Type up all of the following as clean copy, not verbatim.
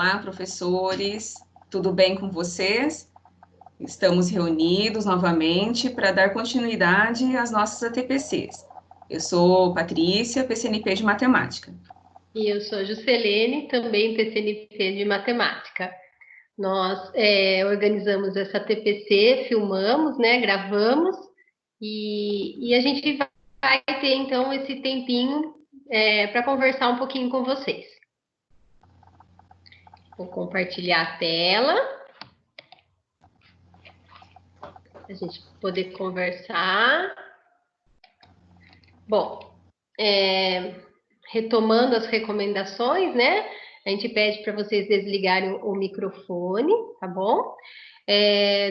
Olá, professores, tudo bem com vocês? Estamos reunidos novamente para dar continuidade às nossas ATPCs. Eu sou Patrícia, PCNP de Matemática. E eu sou Juscelene, também PCNP de Matemática. Nós organizamos essa TPC, filmamos, né, gravamos, e a gente vai ter, então, esse tempinho para conversar um pouquinho com vocês. Vou compartilhar a tela, para a gente poder conversar. Bom, retomando as recomendações, né? A gente pede para vocês desligarem o microfone, tá bom?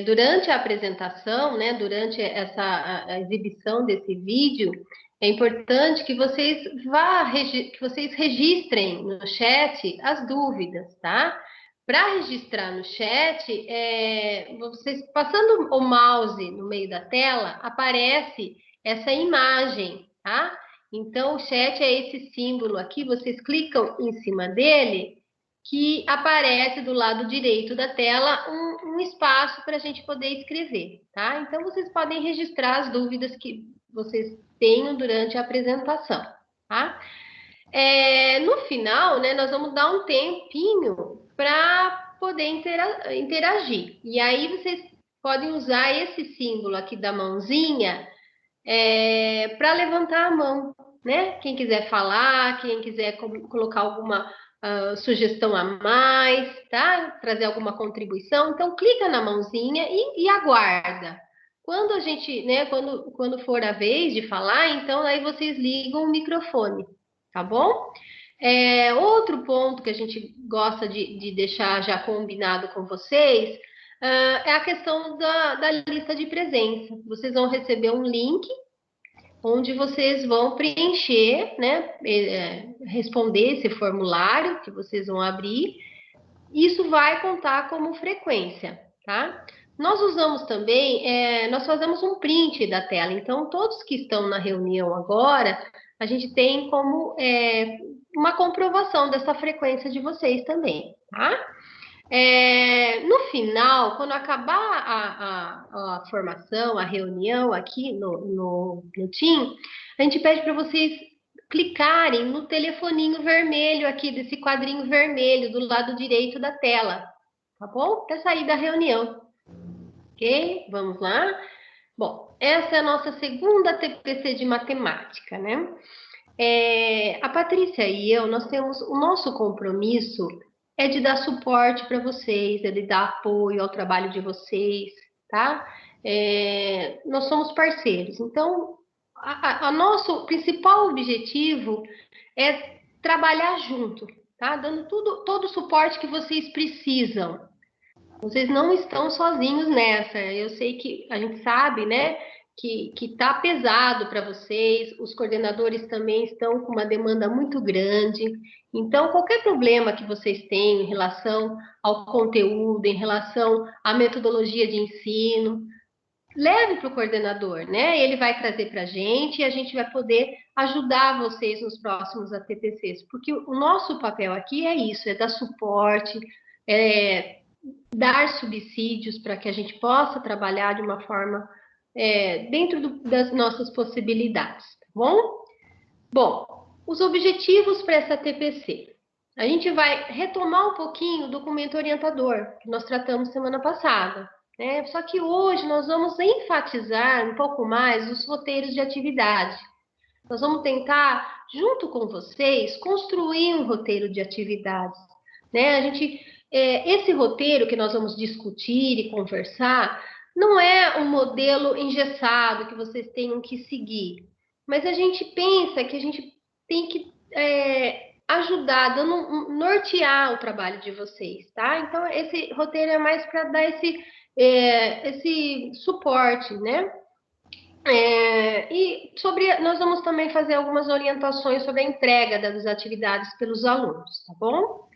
Durante a apresentação, né? Durante a exibição desse vídeo, é importante que vocês registrem no chat as dúvidas, tá? Para registrar no chat, vocês passando o mouse no meio da tela, aparece essa imagem, tá? Então, o chat é esse símbolo aqui, vocês clicam em cima dele, que aparece do lado direito da tela um espaço para a gente poder escrever, tá? Então, vocês podem registrar as dúvidas que vocês tenham durante a apresentação, tá? No final, né, nós vamos dar um tempinho para poder interagir. E aí, vocês podem usar esse símbolo aqui da mãozinha para levantar a mão, né? Quem quiser falar, quem quiser colocar alguma sugestão a mais, tá? Trazer alguma contribuição, então clica na mãozinha e aguarda. Quando a gente, né? Quando for a vez de falar, então aí vocês ligam o microfone, tá bom? Outro ponto que a gente gosta de deixar já combinado com vocês é a questão da lista de presença. Vocês vão receber um link onde vocês vão preencher, né, responder esse formulário que vocês vão abrir. Isso vai contar como frequência, tá? Nós usamos também, nós fazemos um print da tela, então todos que estão na reunião agora, a gente tem como uma comprovação dessa frequência de vocês também, tá? No final, quando acabar a formação, a reunião aqui no Team, a gente pede para vocês clicarem no telefoninho vermelho aqui, desse quadrinho vermelho do lado direito da tela, tá bom? Para sair da reunião. Ok? Vamos lá? Bom, essa é a nossa segunda TPC de matemática, né? A Patrícia e eu, nós temos o nosso compromisso de dar suporte para vocês, de dar apoio ao trabalho de vocês, tá? Nós somos parceiros. Então, a nosso principal objetivo é trabalhar junto, tá? Dando todo o suporte que vocês precisam. Vocês não estão sozinhos nessa. Eu sei que a gente sabe, né? Que tá pesado para vocês, os coordenadores também estão com uma demanda muito grande. Então, qualquer problema que vocês tenham em relação ao conteúdo, em relação à metodologia de ensino, leve para o coordenador, né? Ele vai trazer para a gente e a gente vai poder ajudar vocês nos próximos ATPCs, porque o nosso papel aqui é isso, é dar suporte, dar subsídios para que a gente possa trabalhar de uma forma dentro das nossas possibilidades, tá bom? Bom, os objetivos para essa TPC. A gente vai retomar um pouquinho o documento orientador, que nós tratamos semana passada, né? Só que hoje nós vamos enfatizar um pouco mais os roteiros de atividade. Nós vamos tentar, junto com vocês, construir um roteiro de atividades, né? Esse roteiro que nós vamos discutir e conversar não é um modelo engessado que vocês tenham que seguir, mas a gente pensa que a gente tem que ajudar, nortear o trabalho de vocês, tá? Então, esse roteiro é mais para dar esse suporte, né? Nós vamos também fazer algumas orientações sobre a entrega das atividades pelos alunos, tá bom?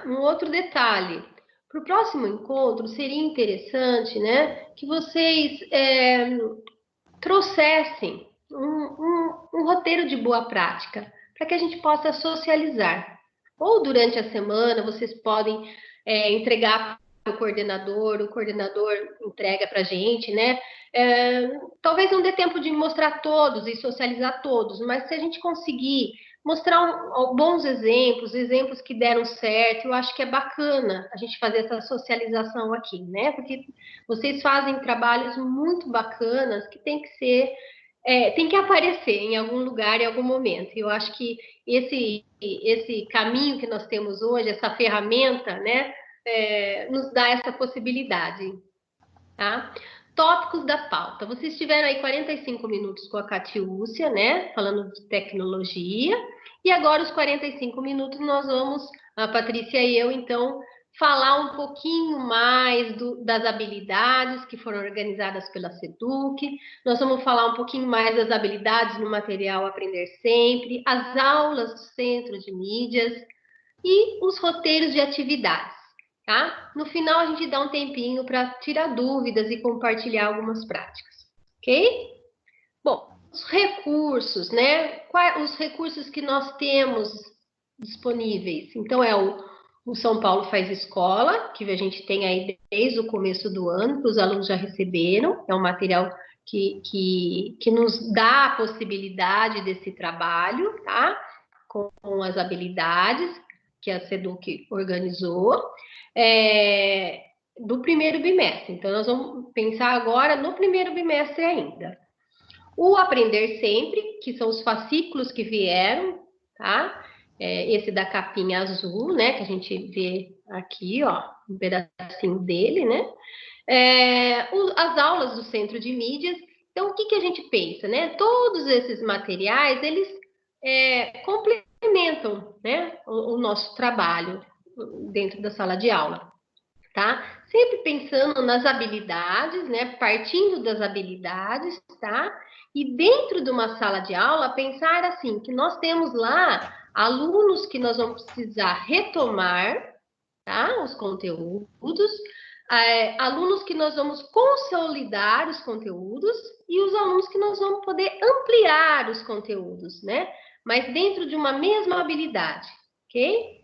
Um outro detalhe. Para o próximo encontro, seria interessante, né, que vocês trouxessem um roteiro de boa prática, para que a gente possa socializar. ou durante a semana vocês podem entregar para o coordenador entrega para a gente, né? Talvez não dê tempo de mostrar todos e socializar todos, mas se a gente conseguir mostrar bons exemplos que deram certo, eu acho que é bacana a gente fazer essa socialização aqui, né? Porque vocês fazem trabalhos muito bacanas que tem que ser, tem que aparecer em algum lugar, em algum momento. E eu acho que esse caminho que nós temos hoje, essa ferramenta, né, nos dá essa possibilidade, tá? Tópicos da pauta. Vocês tiveram aí 45 minutos com a Catiúcia, né? Falando de tecnologia. E agora, os 45 minutos, nós vamos, a Patrícia e eu, então, falar um pouquinho mais das habilidades que foram organizadas pela SEDUC. Nós vamos falar um pouquinho mais das habilidades no material Aprender Sempre, as aulas do Centro de Mídias e os roteiros de atividades. Tá? No final, a gente dá um tempinho para tirar dúvidas e compartilhar algumas práticas, ok? Bom, os recursos, né? Quais os recursos que nós temos disponíveis? Então, o São Paulo Faz Escola, que a gente tem aí desde o começo do ano, que os alunos já receberam, é um material que nos dá a possibilidade desse trabalho, tá? Com as habilidades que a SEDUC organizou, do primeiro bimestre. Então, nós vamos pensar agora no primeiro bimestre ainda. O Aprender Sempre, que são os fascículos que vieram, tá? Esse da capinha azul, né? Que a gente vê aqui, ó, um pedacinho dele, né? As aulas do Centro de Mídias. Então, o que a gente pensa, né? Todos esses materiais, eles complementam, né, o nosso trabalho dentro da sala de aula, tá? Sempre pensando nas habilidades, né? Partindo das habilidades, tá? E dentro de uma sala de aula, pensar assim, que nós temos lá alunos que nós vamos precisar retomar, tá? Os conteúdos, alunos que nós vamos consolidar os conteúdos e os alunos que nós vamos poder ampliar os conteúdos, né? Mas dentro de uma mesma habilidade, ok?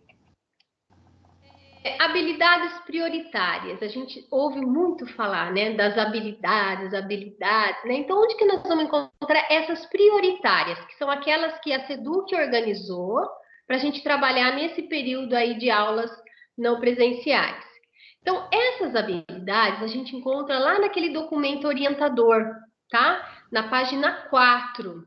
Habilidades prioritárias. A gente ouve muito falar, né, das habilidades, né? Então, onde que nós vamos encontrar essas prioritárias, que são aquelas que a SEDUC organizou para a gente trabalhar nesse período aí de aulas não presenciais? Então, essas habilidades a gente encontra lá naquele documento orientador, tá? Na página 4.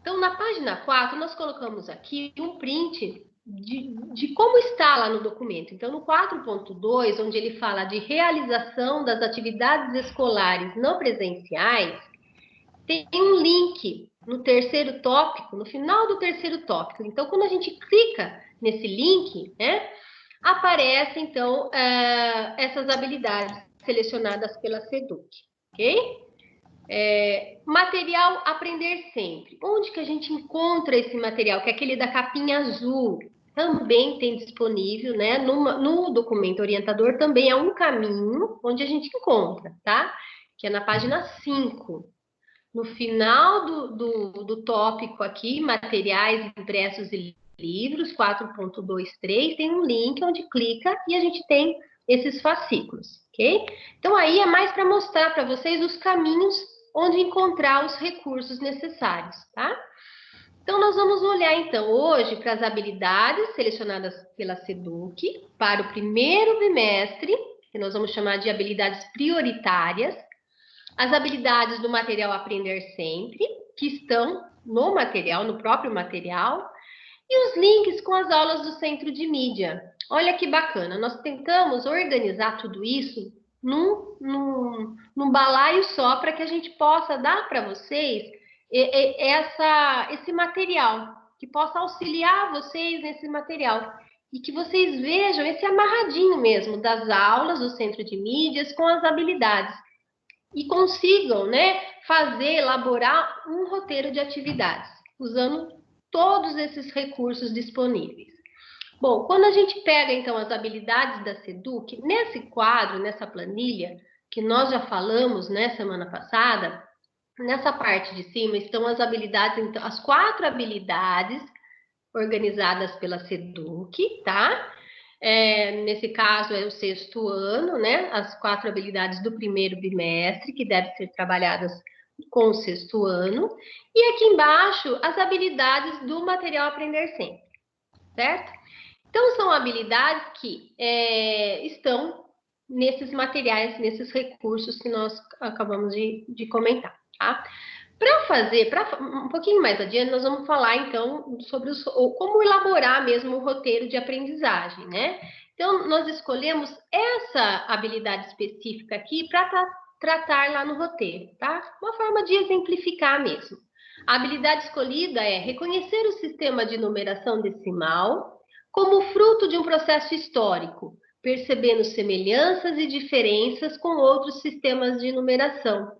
Então, na página 4, nós colocamos aqui um print de como está lá no documento. Então, no 4.2, onde ele fala de realização das atividades escolares não presenciais, tem um link no terceiro tópico, no final do terceiro tópico. Então, quando a gente clica nesse link, né, aparece, então, essas habilidades selecionadas pela SEDUC, ok? Material Aprender Sempre. Onde que a gente encontra esse material? Que é aquele da capinha azul. Também tem disponível, né? No documento orientador também é um caminho onde a gente encontra, tá? Que é na página 5. No final do tópico aqui, materiais impressos e livros, 4.23, tem um link onde clica e a gente tem esses fascículos, ok? Então, aí é mais para mostrar para vocês os caminhos onde encontrar os recursos necessários, tá? Então, nós vamos olhar, então, hoje para as habilidades selecionadas pela SEDUC para o primeiro bimestre, que nós vamos chamar de habilidades prioritárias, as habilidades do material Aprender Sempre, que estão no material, no próprio material, e os links com as aulas do Centro de Mídia. Olha que bacana, nós tentamos organizar tudo isso num balaio só para que a gente possa dar para vocês esse material, que possa auxiliar vocês nesse material e que vocês vejam esse amarradinho mesmo das aulas do Centro de Mídias com as habilidades e consigam, né, elaborar um roteiro de atividades, usando todos esses recursos disponíveis. Bom, quando a gente pega, então, as habilidades da SEDUC, nesse quadro, nessa planilha, que nós já falamos, né, semana passada, nessa parte de cima estão as habilidades, então, as 4 habilidades organizadas pela SEDUC, tá? Nesse caso é o 6º ano, né? As 4 habilidades do primeiro bimestre, que devem ser trabalhadas com o 6º ano. E aqui embaixo, as habilidades do material Aprender Sempre, certo? Então, são habilidades que estão nesses materiais, nesses recursos que nós acabamos de comentar, tá? Um pouquinho mais adiante, nós vamos falar, então, sobre como elaborar mesmo o roteiro de aprendizagem, né? Então, nós escolhemos essa habilidade específica aqui para tratar lá no roteiro, tá? Uma forma de exemplificar mesmo. A habilidade escolhida é reconhecer o sistema de numeração decimal como fruto de um processo histórico, percebendo semelhanças e diferenças com outros sistemas de numeração,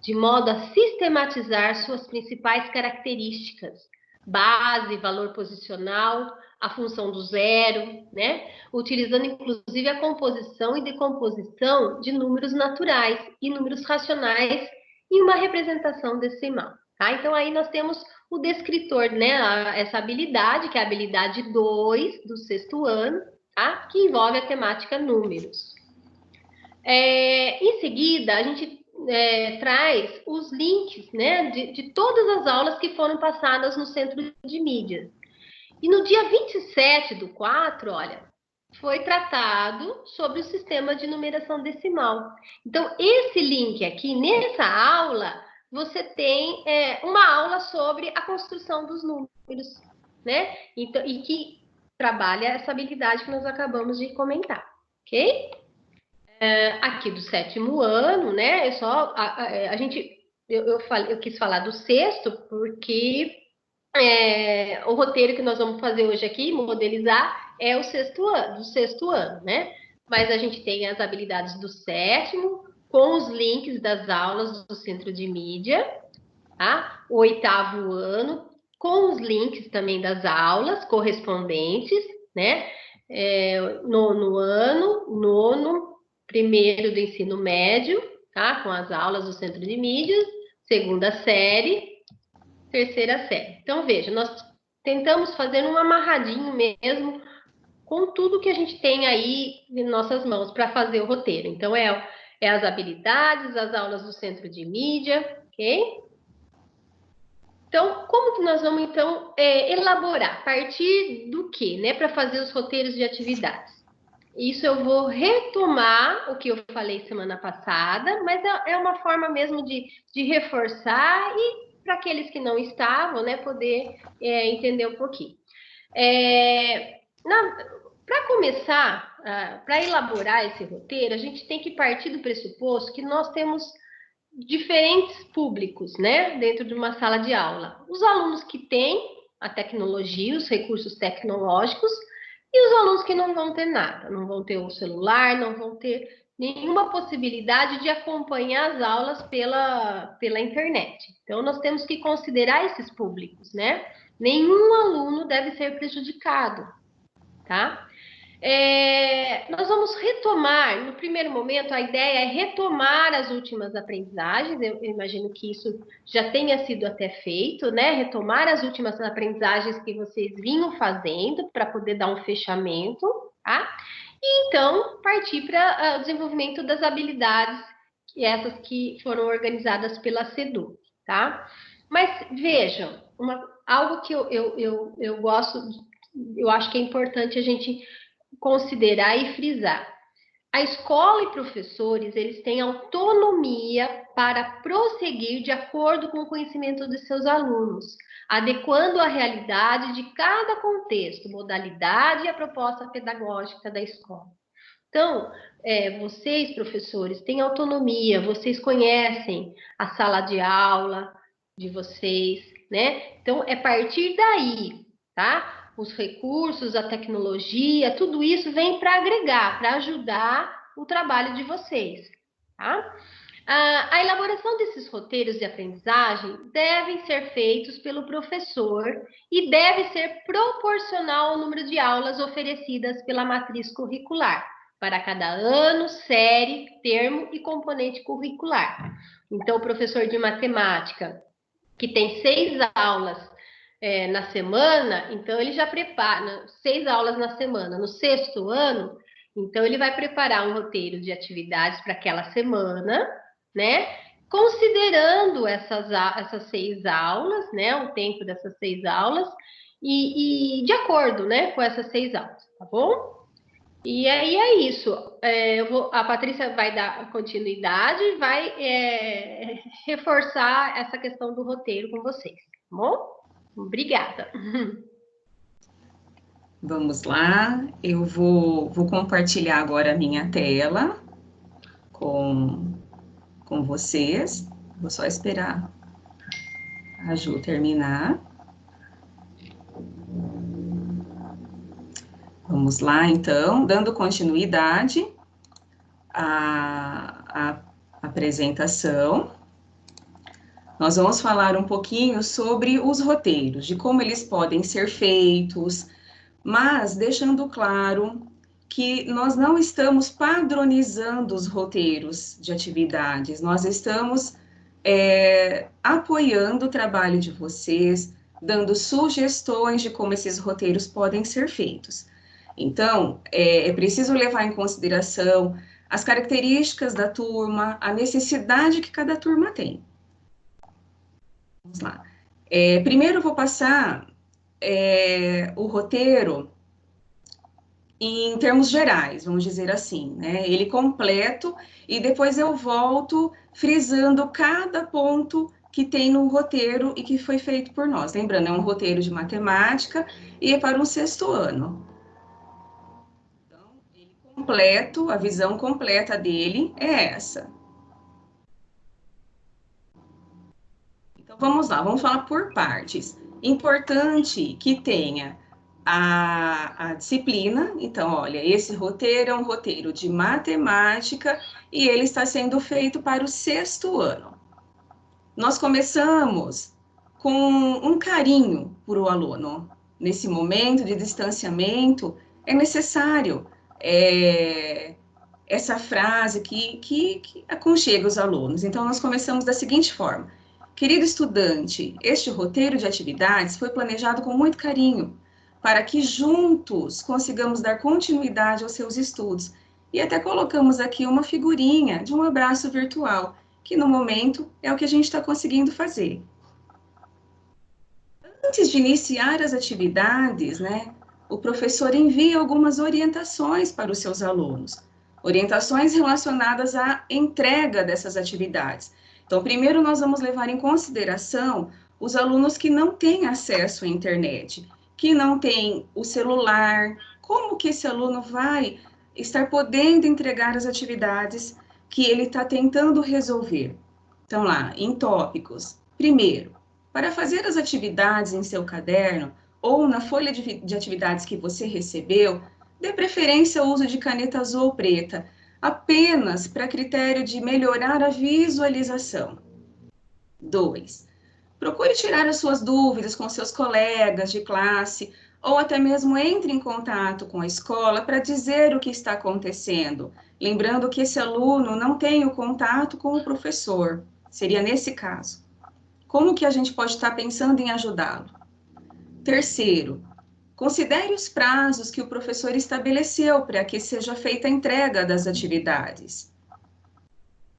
de modo a sistematizar suas principais características, base, valor posicional, a função do zero, né? Utilizando inclusive a composição e decomposição de números naturais e números racionais em uma representação decimal. Tá? Então, aí nós temos o descritor, né? Essa habilidade, que é a habilidade 2 do 6º ano, tá? Que envolve a temática números. Em seguida, a gente traz os links, né, de todas as aulas que foram passadas no Centro de Mídias. E no dia 27/4, olha, foi tratado sobre o sistema de numeração decimal. Então, esse link aqui, nessa aula, você tem uma aula sobre a construção dos números, né? Então, e que trabalha essa habilidade que nós acabamos de comentar, ok? Aqui do 7º ano, né? Eu quis falar do 6º porque o roteiro que nós vamos fazer hoje aqui, modelizar, é o 6º ano, do 6º ano, né? Mas a gente tem as habilidades do 7º, com os links das aulas do Centro de Mídia, tá? O 8º ano, com os links também das aulas correspondentes, né? Nono ano, nono, primeiro do ensino médio, tá? Com as aulas do Centro de Mídias, 2ª série, 3ª série. Então, veja, nós tentamos fazer um amarradinho mesmo com tudo que a gente tem aí em nossas mãos para fazer o roteiro. Então, as habilidades, as aulas do Centro de Mídia, ok? Então, como que nós vamos, então, elaborar? A partir do quê, né? Para fazer os roteiros de atividades. Isso eu vou retomar o que eu falei semana passada, mas é uma forma mesmo de reforçar e para aqueles que não estavam, né, poder entender um pouquinho. Para começar, para elaborar esse roteiro, a gente tem que partir do pressuposto que nós temos diferentes públicos, né, dentro de uma sala de aula. Os alunos que têm a tecnologia, os recursos tecnológicos, e os alunos que não vão ter nada, não vão ter o celular, não vão ter nenhuma possibilidade de acompanhar as aulas pela internet. Então, nós temos que considerar esses públicos, né? Nenhum aluno deve ser prejudicado, tá? Nós vamos retomar, no primeiro momento, a ideia é retomar as últimas aprendizagens, eu imagino que isso já tenha sido até feito, né? Retomar as últimas aprendizagens que vocês vinham fazendo para poder dar um fechamento, tá? E então partir para o desenvolvimento das habilidades, essas que foram organizadas pela SEDUC, tá? Mas vejam, algo que eu gosto, eu acho que é importante a gente considerar e frisar. A escola e professores, eles têm autonomia para prosseguir de acordo com o conhecimento de seus alunos, adequando a realidade de cada contexto, modalidade e a proposta pedagógica da escola. Então, vocês, professores, têm autonomia, vocês conhecem a sala de aula de vocês, né? Então, é a partir daí, tá? Os recursos, a tecnologia, tudo isso vem para agregar, para ajudar o trabalho de vocês, tá? A elaboração desses roteiros de aprendizagem devem ser feitos pelo professor e deve ser proporcional ao número de aulas oferecidas pela matriz curricular, para cada ano, série, termo e componente curricular. Então, o professor de matemática, que tem 6 aulas na semana, então ele já prepara 6 aulas na semana. No 6º ano, então ele vai preparar um roteiro de atividades para aquela semana, né? Considerando essas 6 aulas, né? O tempo dessas 6 aulas, e de acordo, né, com essas 6 aulas, tá bom? E aí é isso. A Patrícia vai dar continuidade, vai reforçar essa questão do roteiro com vocês, tá bom? Obrigada. Vamos lá, eu vou compartilhar agora a minha tela com vocês. Vou só esperar a Ju terminar. Vamos lá, então, dando continuidade à apresentação. Nós vamos falar um pouquinho sobre os roteiros, de como eles podem ser feitos, mas deixando claro que nós não estamos padronizando os roteiros de atividades, nós estamos apoiando o trabalho de vocês, dando sugestões de como esses roteiros podem ser feitos. Então, é preciso levar em consideração as características da turma, a necessidade que cada turma tem. Vamos lá. Primeiro, eu vou passar o roteiro em termos gerais, vamos dizer assim, né? Ele completo, e depois eu volto frisando cada ponto que tem no roteiro e que foi feito por nós. Lembrando, é um roteiro de matemática e é para um 6º ano. Então, ele completo, a visão completa dele é essa. Então, vamos lá, vamos falar por partes. Importante que tenha a disciplina. Então, olha, esse roteiro é um roteiro de matemática e ele está sendo feito para o 6º ano. Nós começamos com um carinho por o aluno. Nesse momento de distanciamento, é necessário essa frase que aconchega os alunos. Então, nós começamos da seguinte forma: querido estudante, este roteiro de atividades foi planejado com muito carinho, para que juntos consigamos dar continuidade aos seus estudos. E até colocamos aqui uma figurinha de um abraço virtual, que no momento é o que a gente está conseguindo fazer. Antes de iniciar as atividades, né, o professor envia algumas orientações para os seus alunos, orientações relacionadas à entrega dessas atividades. Então, primeiro nós vamos levar em consideração os alunos que não têm acesso à internet, que não têm o celular, como que esse aluno vai estar podendo entregar as atividades que ele está tentando resolver. Então, lá, em tópicos. Primeiro, para fazer as atividades em seu caderno ou na folha de atividades que você recebeu, dê preferência ao uso de caneta azul ou preta, apenas para critério de melhorar a visualização. 2. Procure tirar as suas dúvidas com seus colegas de classe ou até mesmo entre em contato com a escola para dizer o que está acontecendo, lembrando que esse aluno não tem o contato com o professor. Seria nesse caso. Como que a gente pode estar pensando em ajudá-lo? Terceiro, considere os prazos que o professor estabeleceu para que seja feita a entrega das atividades.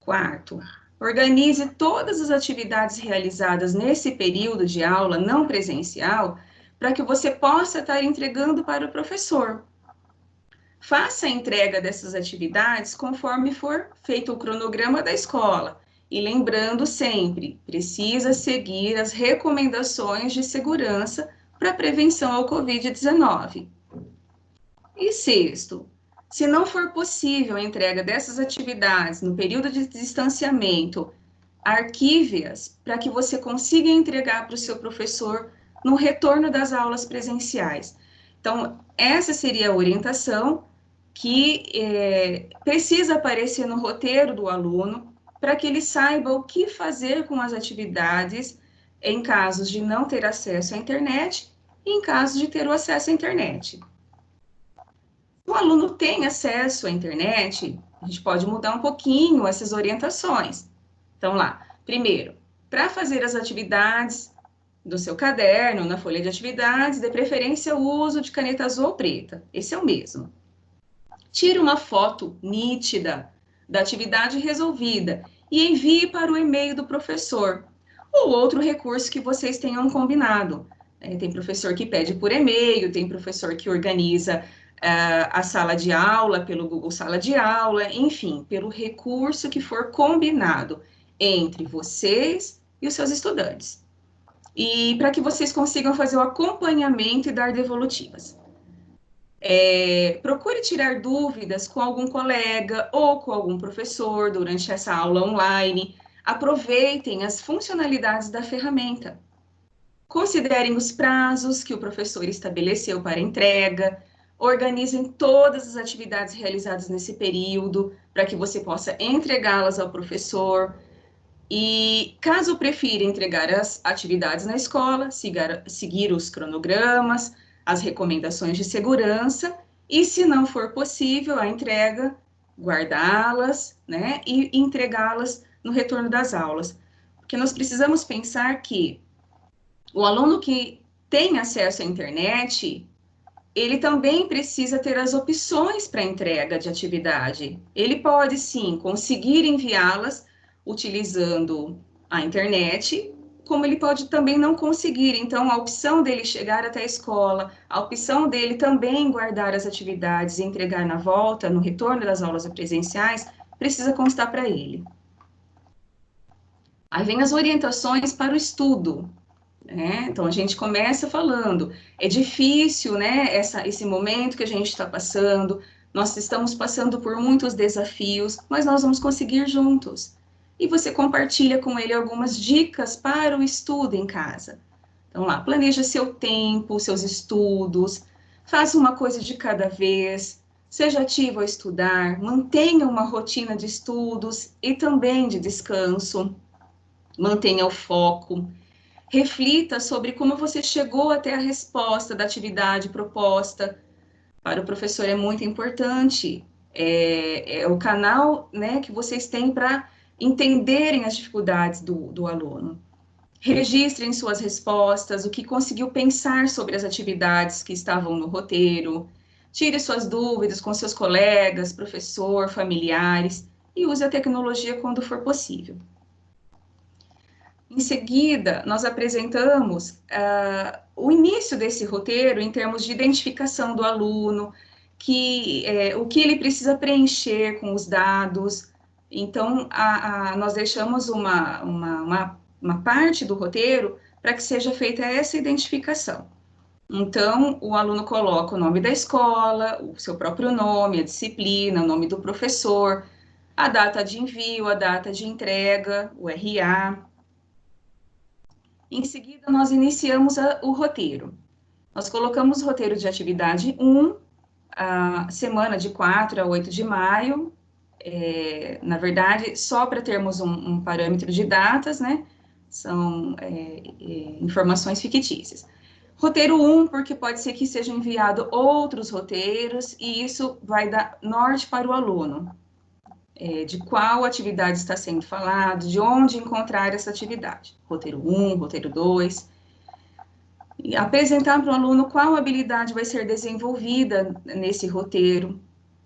Quarto, organize todas as atividades realizadas nesse período de aula não presencial para que você possa estar entregando para o professor. Faça a entrega dessas atividades conforme for feito o cronograma da escola. E lembrando sempre, precisa seguir as recomendações de segurança para a prevenção ao Covid-19. E sexto, se não for possível a entrega dessas atividades no período de distanciamento, arquive-as para que você consiga entregar para o seu professor no retorno das aulas presenciais. Então, essa seria a orientação que precisa aparecer no roteiro do aluno, para que ele saiba o que fazer com as atividades em casos de não ter acesso à internet e em casos de ter o acesso à internet. Se o aluno tem acesso à internet, a gente pode mudar um pouquinho essas orientações. Então, lá, primeiro, para fazer as atividades, do seu caderno, na folha de atividades, de preferência o uso de caneta azul ou preta. Esse é o mesmo. Tire uma foto nítida da atividade resolvida e envie para o e-mail do professor ou outro recurso que vocês tenham combinado. Tem professor que pede por e-mail, tem professor que organiza a sala de aula pelo Google Sala de Aula, enfim, pelo recurso que for combinado entre vocês e os seus estudantes. E para que vocês consigam fazer o acompanhamento e dar devolutivas. Procure tirar dúvidas com algum colega ou com algum professor durante essa aula online. Aproveitem as funcionalidades da ferramenta. Considerem os prazos que o professor estabeleceu para entrega. Organizem todas as atividades realizadas nesse período para que você possa entregá-las ao professor. E caso prefira entregar as atividades na escola, seguir os cronogramas, as recomendações de segurança, e se não for possível a entrega, guardá-las, né, e entregá-las no retorno das aulas. Porque nós precisamos pensar que o aluno que tem acesso à internet, ele também precisa ter as opções para entrega de atividade. Ele pode, sim, conseguir enviá-las utilizando a internet, como ele pode também não conseguir. Então, a opção dele chegar até a escola, a opção dele também guardar as atividades e entregar na volta, no retorno das aulas presenciais, precisa constar para ele. Aí vem as orientações para o estudo. Então, a gente começa falando, é difícil, né, esse momento que a gente está passando, nós estamos passando por muitos desafios, mas nós vamos conseguir juntos. E você compartilha com ele algumas dicas para o estudo em casa. Então, lá, planeja seu tempo, seus estudos, faça uma coisa de cada vez, seja ativo ao estudar, mantenha uma rotina de estudos e também de descanso, mantenha o foco. Reflita sobre como você chegou até a resposta da atividade proposta. Para o professor é muito importante. É o canal, né, que vocês têm para entenderem as dificuldades do aluno. Registrem suas respostas, o que conseguiu pensar sobre as atividades que estavam no roteiro. Tire suas dúvidas com seus colegas, professor, familiares e use a tecnologia quando for possível. Em seguida, nós apresentamos o início desse roteiro em termos de identificação do aluno, o que ele precisa preencher com os dados. Então, nós deixamos uma parte do roteiro para que seja feita essa identificação. Então, o aluno coloca o nome da escola, o seu próprio nome, a disciplina, o nome do professor, a data de envio, a data de entrega, o RA. Em seguida, nós iniciamos o roteiro. Nós colocamos o roteiro de atividade 1, a semana de 4 a 8 de maio, na verdade, só para termos um parâmetro de datas, né? São informações fictícias. Roteiro 1, porque pode ser que sejam enviados outros roteiros, e isso vai dar norte para o aluno, de qual atividade está sendo falado, de onde encontrar essa atividade. Roteiro 1, roteiro 2. E apresentar para o aluno qual habilidade vai ser desenvolvida nesse roteiro,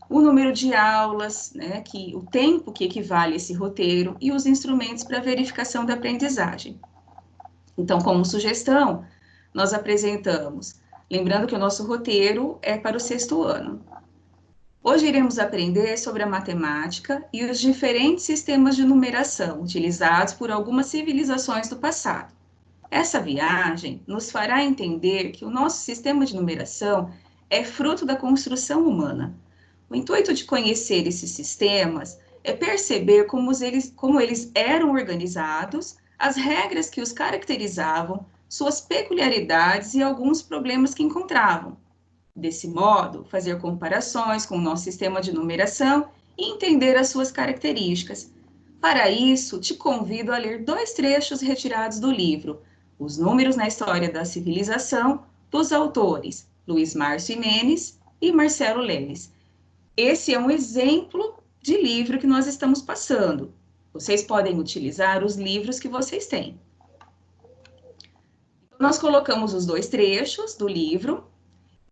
o número de aulas, né, o tempo que equivale a esse roteiro e os instrumentos para verificação da aprendizagem. Então, como sugestão, nós apresentamos, lembrando que o nosso roteiro é para o 6º ano. Hoje iremos aprender sobre a matemática e os diferentes sistemas de numeração utilizados por algumas civilizações do passado. Essa viagem nos fará entender que o nosso sistema de numeração é fruto da construção humana. O intuito de conhecer esses sistemas é perceber como eles eram organizados, as regras que os caracterizavam, suas peculiaridades e alguns problemas que encontravam. Desse modo, fazer comparações com o nosso sistema de numeração e entender as suas características. Para isso, te convido a ler 2 trechos retirados do livro Os Números na História da Civilização, dos autores Luiz Márcio Imenes e Marcelo Leles. Esse é um exemplo de livro que nós estamos passando. Vocês podem utilizar os livros que vocês têm. nós colocamos os 2 trechos do livro,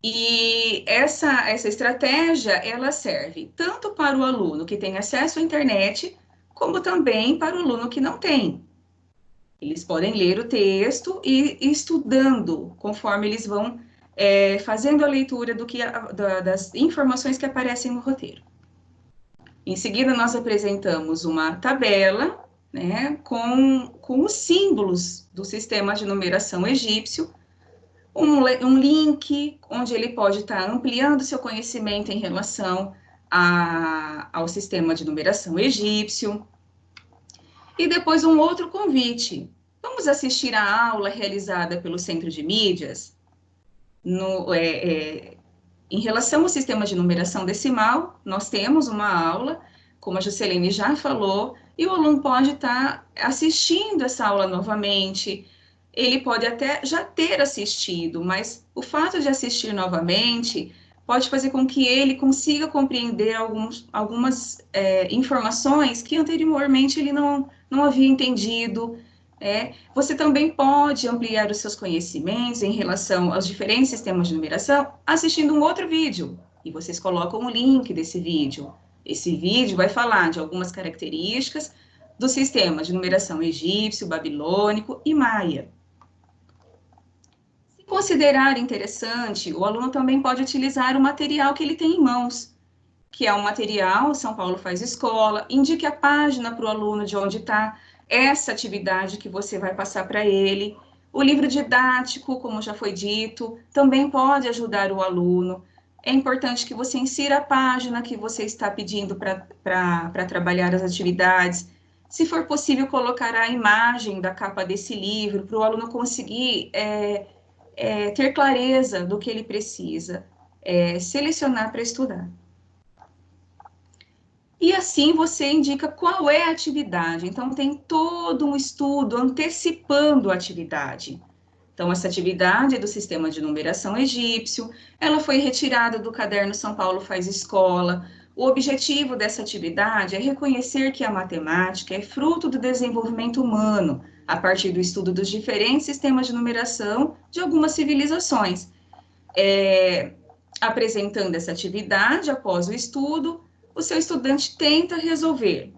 e essa estratégia, ela serve tanto para o aluno que tem acesso à internet, como também para o aluno que não tem. Eles podem ler o texto e ir estudando, conforme eles vão fazendo a leitura das informações que aparecem no roteiro. Em seguida, nós apresentamos uma tabela, né, com os símbolos do sistema de numeração egípcio, um link onde ele pode estar ampliando seu conhecimento em relação ao sistema de numeração egípcio. E depois um outro convite. Vamos assistir a aula realizada pelo Centro de Mídias em relação ao sistema de numeração decimal. Nós temos uma aula, como a Juscelene já falou, e o aluno pode estar assistindo essa aula novamente. Ele pode até já ter assistido, mas o fato de assistir novamente pode fazer com que ele consiga compreender algumas informações que anteriormente ele não havia entendido. Você também pode ampliar os seus conhecimentos em relação aos diferentes sistemas de numeração assistindo um outro vídeo, e vocês colocam o link desse vídeo. Esse vídeo vai falar de algumas características do sistema de numeração egípcio, babilônico e maia. Se considerar interessante, o aluno também pode utilizar o material que ele tem em mãos, que é um material São Paulo Faz Escola. Indique a página para o aluno de onde está essa atividade que você vai passar para ele. O livro didático, como já foi dito, também pode ajudar o aluno. É importante que você insira a página que você está pedindo para trabalhar as atividades. Se for possível, colocar a imagem da capa desse livro para o aluno conseguir ter clareza do que ele precisa selecionar para estudar. E assim você indica qual é a atividade. Então, tem todo um estudo antecipando a atividade. Então, essa atividade é do sistema de numeração egípcio, ela foi retirada do caderno São Paulo Faz Escola. O objetivo dessa atividade é reconhecer que a matemática é fruto do desenvolvimento humano, a partir do estudo dos diferentes sistemas de numeração de algumas civilizações. Apresentando essa atividade, após o estudo, o seu estudante tenta resolver.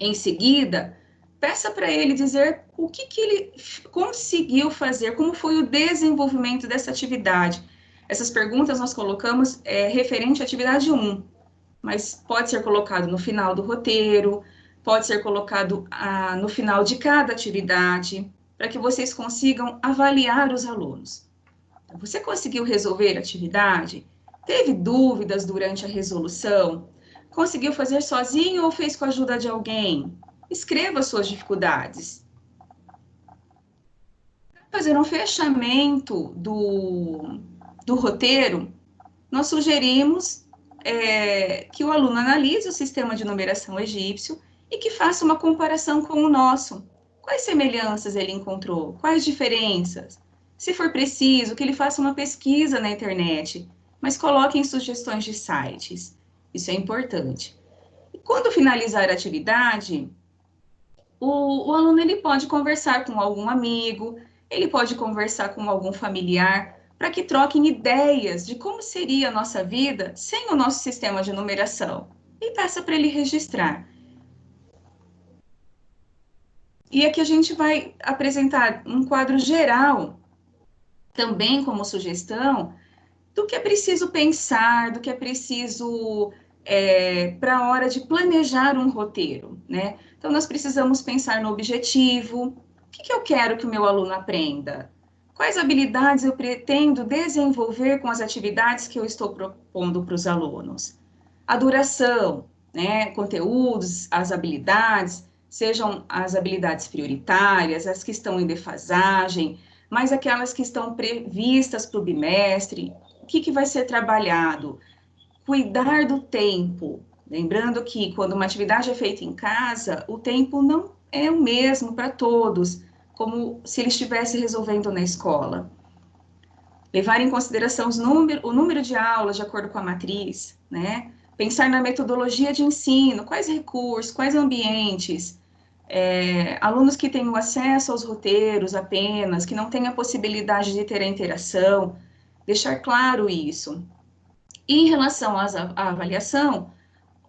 Em seguida, peça para ele dizer o que ele conseguiu fazer, como foi o desenvolvimento dessa atividade. Essas perguntas nós colocamos referente à atividade 1, mas pode ser colocado no final do roteiro, pode ser colocado no final de cada atividade, para que vocês consigam avaliar os alunos. Você conseguiu resolver a atividade? Teve dúvidas durante a resolução? Conseguiu fazer sozinho ou fez com a ajuda de alguém? Escreva suas dificuldades. Para fazer um fechamento do roteiro, nós sugerimos que o aluno analise o sistema de numeração egípcio e que faça uma comparação com o nosso. Quais semelhanças ele encontrou? Quais diferenças? Se for preciso, que ele faça uma pesquisa na internet, mas coloquem sugestões de sites. Isso é importante. E quando finalizar a atividade, o aluno ele pode conversar com algum amigo, ele pode conversar com algum familiar, para que troquem ideias de como seria a nossa vida sem o nosso sistema de numeração. E peça para ele registrar. E aqui a gente vai apresentar um quadro geral, também como sugestão, do que é preciso pensar, do que é preciso para a hora de planejar um roteiro, né? Então, nós precisamos pensar no objetivo. O que eu quero que o meu aluno aprenda? Quais habilidades eu pretendo desenvolver com as atividades que eu estou propondo para os alunos? A duração, né? Conteúdos, as habilidades, sejam as habilidades prioritárias, as que estão em defasagem, mas aquelas que estão previstas para o bimestre. O que vai ser trabalhado? Cuidar do tempo. Lembrando que quando uma atividade é feita em casa, o tempo não é o mesmo para todos, como se ele estivesse resolvendo na escola. Levar em consideração o número de aulas de acordo com a matriz, né? Pensar na metodologia de ensino, quais recursos, quais ambientes, Alunos que têm o acesso aos roteiros apenas, que não têm a possibilidade de ter a interação, deixar claro isso. E em relação à avaliação,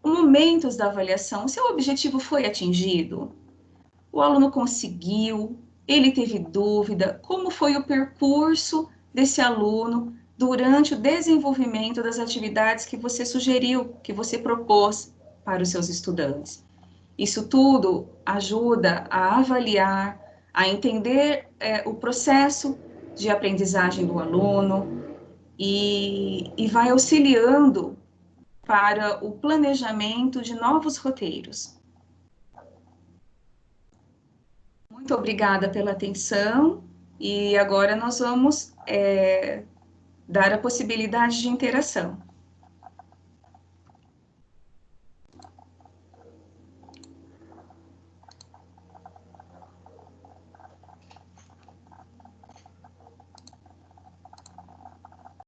momentos da avaliação, seu objetivo foi atingido? O aluno conseguiu? Ele teve dúvida? Como foi o percurso desse aluno durante o desenvolvimento das atividades que você sugeriu, que você propôs para os seus estudantes? Isso tudo ajuda a avaliar, a entender o processo de aprendizagem do aluno e vai auxiliando para o planejamento de novos roteiros. Muito obrigada pela atenção e agora nós vamos dar a possibilidade de interação.